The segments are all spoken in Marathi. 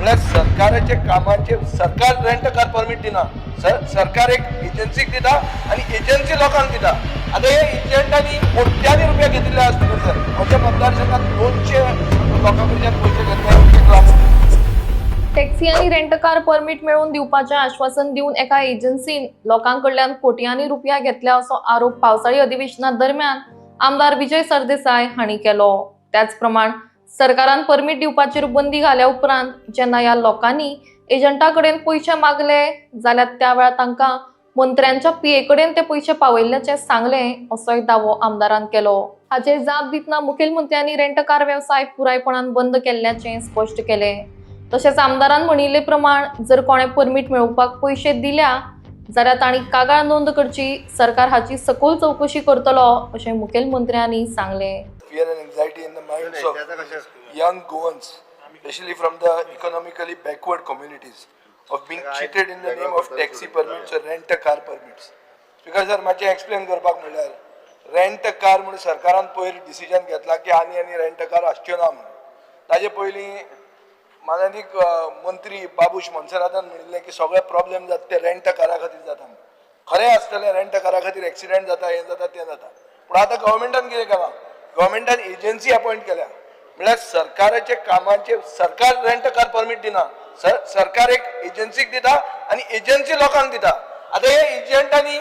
म्हळ्यार सरकाराचे कामाचे सरकार रेंट कार परमीट दिना, सरकार एक एजन्सीक दिता आणि एजन्सी लोकांक दिता. आता हे एजंटांनी कोट्यांनी रुपया घेतिल्ले आसतले सर. म्हज्या मतदारसंघात 200 लोकां कडच्यान पयशे घेतले, 1 लाख. टॅक्सी आणि रेंट कार परमीट मिळवून दिवपाचे आश्वासन दिवन एका एजन्सीन लोकांकडल्यान कोट्यांनी रुपया घेतल्या असो आरोप पावसाळी अधिवेशना दरम्यान आमदार विजय सरदेसाय हांणी केलो. त्याच प्रमाण सरकारान परमीट दिवपाचेर बंदी घाल्या उपरांत जेन्ना ह्या लोकांनी एजंटा कडेन पयशे मागले जाल्यार त्या वेळार तांकां मंत्र्यांच्या पीए कडेन ते पयशे पावयल्ल्याचे सांगले असोय दावो आमदारान केलो. हाचेर जाप दितना मुखेलमंत्र्यांनी रेंट कार वेवसाय पुरायपणान बंद केल्ल्याचे स्पश्ट केले. तशेंच आमदारान म्हणिल्ले प्रमाण जर कोणे परमीट मेळोवपाक पयशे दिल्या जाल्यार तांणी कागाळ नोंद करची, सरकार हाची सखोल चौकशी करतलो अशें मुखेलमंत्र्यांनी सांगले. Fear and anxiety in the minds of young Goans, especially from the economically backward communities, of being cheated in the name of taxi permits or rent a car permits. Because sir, मातशें एक्सप्लेन करपाक म्हणल्यार रेंट कार म्हणून सरकारान पयर डिसिजन घेतला की आनी रेंट कार आसच्यो ना म्हणून. ताजे पयलीं माननीक मंत्री बाबूश मनसरादान म्हणिल्लें की सगळे प्रॉब्लेम जाता ते रेंट कारा खातीर जाता म्हणून. खरें आसतलें, रेंट कारा खातीर एक्सिडेंट जाता, हें जाता तें जाता. पूण आतां गव्हर्मेंटान कितें केलां, गव्हर्मेंटान एजन्सी अपॉइंट केल्या. म्हळ्यार सरकाराचे कामाचे सरकार रेंट कार परमीट दिना, सरकार एक एजन्सीक दिता आणि एजन्सी लोकांक दिता. आता हे एजंटांनी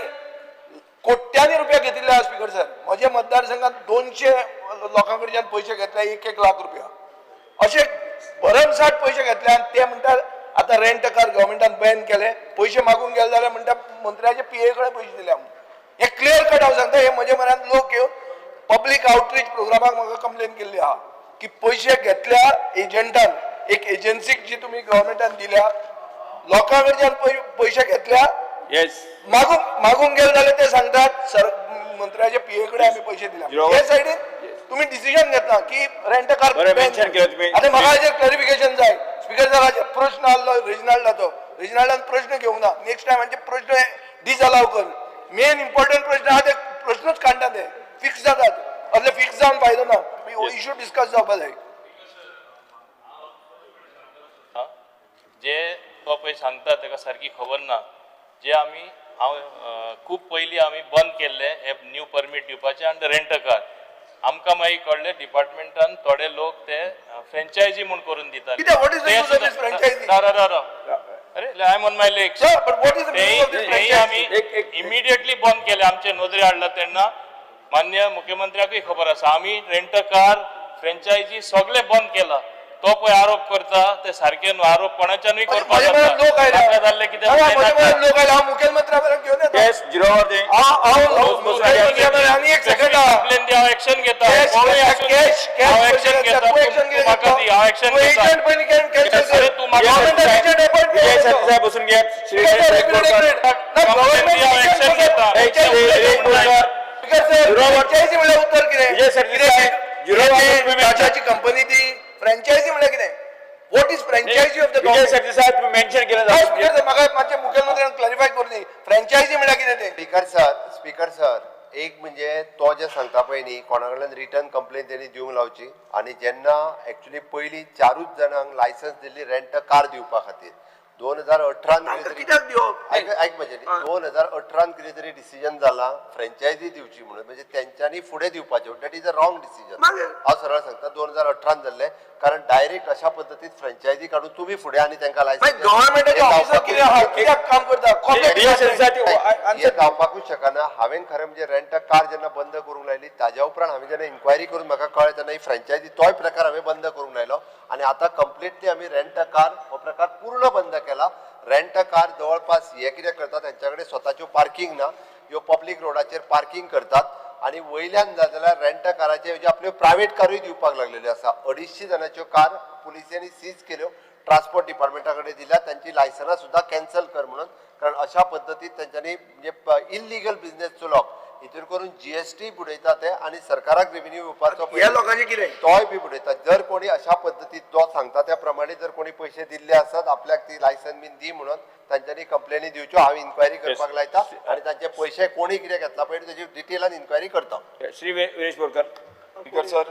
कोट्यांनी रुपया घेतिल्ले आहा स्पीकर सर. म्हज्या मतदारसंघात 200 लोकां कडच्यान पयशे घेतले, 1 लाख रुपया अशे भरमसाट पयशे घेतले. आनी ते म्हणटात आतां रेंट कार गव्हर्मेंटान बॅन केले, पयशे मागूंक गेले जाल्यार म्हणटा मंत्र्याचे पीए कडेन पयशे दिल्या म्हणून. हे क्लियर कट हांव सांगता. हे म्हज्या म्हऱ्यांत लोक येवन पब्लीक आउटरीच प्रोग्रामाक म्हाका कंप्लेन केल्ली आहा की पयशे घेतल्या एजंटान, एक एजन्सीक जी तुमी गव्हर्मेंटान दिल्या, लोकां कडच्यान पयशे घेतल्या, मागूंक गेले जाल्यार ते सांगतात सर मंत्र्याचे पीए कडेन आमी पयशे दिल्या. हे सायडीन तुम्ही डिसिजन घेतला की रेंट कार आता म्हाका हाचेर क्लॅरिफिकेशन जाय स्पीकर सर. हाचेर प्रश्न आसलो रिजनल्डाचो, रिजनल्डान प्रश्न घेवंक ना. नेक्स्ट टायम हाचे प्रश्न डिसअलाव कर. मेन इम्पॉर्टंट प्रश्न आहा ते प्रश्नच काडटा, ते फिक्स जातात. असले फिक्स जावन फायदो ना. इश्यू डिस्कस जावपाक जाय. जे तो पळय सांगता ताका सारकी खबर ना. जे आमी खूब पयलीं आमी बंद केल्ले हे न्यू परमीट दिवपाचे आनी रेंट कार. आमकां मागीर कळ्ळें डिपार्टमेंटान थोडे लोक ते फ्रँचायजी म्हूण करून दितात. अरे आय ऑन माय लेग तेही आमी इमिडिएटली बंद केले. आमचे नोंदणी हाडला तेन्ना मान्य मुख्यमंत्र्याकूय खबर आसा. आमी रेंट कार फ्रँचायजी सगळे बंद केला. तो पळय आरोप करता ते सारखे न्हू. आरोप कोणाच्यानूय करपाक जाल्ले कितें एक्शन घेता, एक्शन घेता. बसून घ्या. उत्तर कितें कंपनी ती फ्रँचायझी म्हळ्यार कितें? What is franchise of the government? Mention केलं म्हाका मातशें मुखेलमंत्र्यान क्लॅरिफाय करून दी. फ्रँचायझी म्हळ्यार कितें ते? स्पीकर सर एक म्हणजे तो जे सांगता पळय न्ही, कोणा कडल्यान रिटर्न कंप्लेन तेणी दिवंक लावची. आनी जेन्ना एक्चुअली पयलीं 4च जाणांक लायसन्स दिल्ली रेंट कार दिवपा खातीर 2018 ऐक म्हणजे 2018 कितें तरी डिसिजन जाला फ्रँचायझी दिवची म्हणून. म्हणजे तेंच्यांनी फुडें दिवपाचें. That is a wrong decision. हांव सरळ सांगता 2018 जाल्लें. कारण डायरेक्ट अशा पद्दतीन फ्रँचायझी काडून तुमी फुडें आनी तांकां लायसन्स जावपाकूच शकना. हांवें खरें म्हणजे रेंट कार जेन्ना बंद करूंक लायली ताज्या उपरांत हांवें जेन्ना इन्क्वायरी करून म्हाका कळ्ळें तेन्ना ही फ्रँचायझी तोय प्रकार हांवें बंद करूंक लायलो. आनी आतां कंप्लिटली आमी रेंट कार हो प्रकार पूर्ण बंद केला. रेंट कार जवळपास हे कितें करतात, त्यांच्या कडेन स्वताच्यो पार्किंग ना, ह्यो पब्लीक रोडाचेर पार्किंग करतात. आणि वयल्यान जाल्यार रेंट काराचे म्हणजे आपल्यो प्रायव्हेट कारूय दिवपाक लागलेल्यो आसा. 250 जणांच्यो कार पुलिसांनी सीज केल्यो, ट्रान्सपोर्ट डिपार्टमेंटा कडेन दिल्या. तांची लायसन्सां सुद्दां कॅन्सल कर म्हणून. कारण अशा पद्दतीन तांच्यांनी म्हणजे इल्लिगल बिझनेस चलोवप. हितून करून जीएसटी बुडयता ते आनी सरकाराक रेव्हेन्यू येवपाचो ह्या लोकांचे कितें तोय बी बुडयता. जर कोणी अशा पद्दतीन तो सांगता त्या प्रमाणे जर कोणी पयशे दिल्ले आसत आपल्याक ती लायसन बीन दी म्हणून तांच्यांनी कंप्लेनी दिवच्यो. हांव इन्क्वायरी करपाक लायता आनी तांचे पयशे कोणी कितें घेतला पळय तेजी डिटेलान इन्क्वायरी करता. श्री वीरेश बोरकर सर